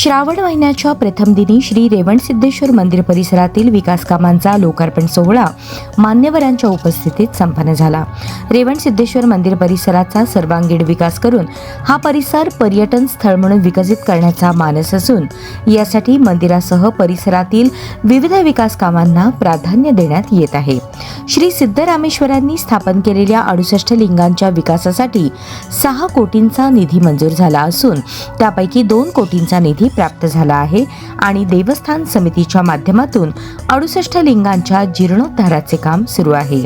श्रावण महिन्याच्या प्रथम दिनी श्री रेवणसिद्धेश्वर मंदिर परिसरातील विकास कामांचा लोकार्पण सोहळा मान्यवरांच्या उपस्थितीत संपन्न झाला। रेवणसिद्धेश्वर मंदिर परिसराचा सर्वांगीण विकास करून हा परिसर पर्यटन स्थळ म्हणून विकसित करण्याचा मानस असून यासाठी मंदिरासह परिसरातील विविध विकास कामांना प्राधान्य देण्यात येत आहे। श्री सिद्धरामेश्वरांनी स्थापन केलेल्या 68 लिंगांच्या विकासासाठी 6 कोटींचा निधी मंजूर झाला असून त्यापैकी 2 कोटींचा निधी प्राप्त झाला आहे आणि देवस्थान समितीच्या माध्यमातून 68 लिंगांच्या जीर्णोद्धाराचे काम सुरू आहे।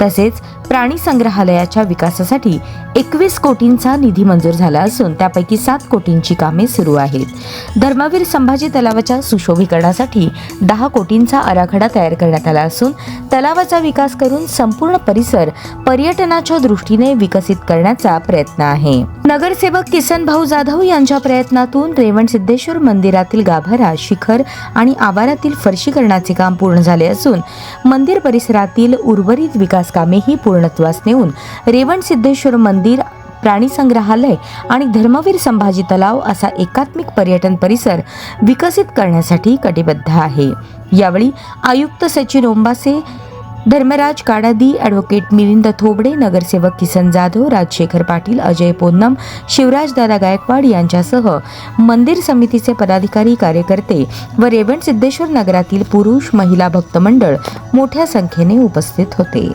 तसेच प्राणी संग्रहालयाच्या विकासासाठी 21 कोटींचा निधी मंजूर झाला असून त्यापैकी 7 कोटींची कामे सुरू आहेत। धर्मवीर संभाजी तलावाच्या सुशोभीकरणासाठी 10 कोटींचा आराखडा तयार करण्यात आला असून तलावाचा विकास करून संपूर्ण परिसर पर्यटनाच्या दृष्टीने विकसित करण्याचा प्रयत्न आहे। नगरसेवक किसन भाऊ जाधव यांच्या प्रयत्नातून रेवणसिद्धेश्वर मंदिरातील गाभारा, शिखर आणि आवारातील फरशीकरणाचे काम पूर्ण झाले असून मंदिर परिसरातील उर्वरित विकास कामेही पूर्णत्वास नेऊन रेवणसिद्धेश्वर मंदिर, प्राणी संग्रहालय आणि धर्मवीर संभाजी तलाव असा एकात्मिक पर्यटन परिसर विकसित करण्यासाठी कटिबद्ध आहे। यावेळी आयुक्त सचिन ओंबासे, धर्मराज काडादी, ॲडव्होकेट मिलिंद थोबडे, नगरसेवक किसन जाधव, राजशेखर पाटील, अजय पोन्नम, शिवराजदादा गायकवाड यांच्यासह मंदिर समितीचे पदाधिकारी, कार्यकर्ते व रेवणसिद्धेश्वर नगरातील पुरुष, महिला भक्त मंडळ मोठ्या संख्येने उपस्थित होते।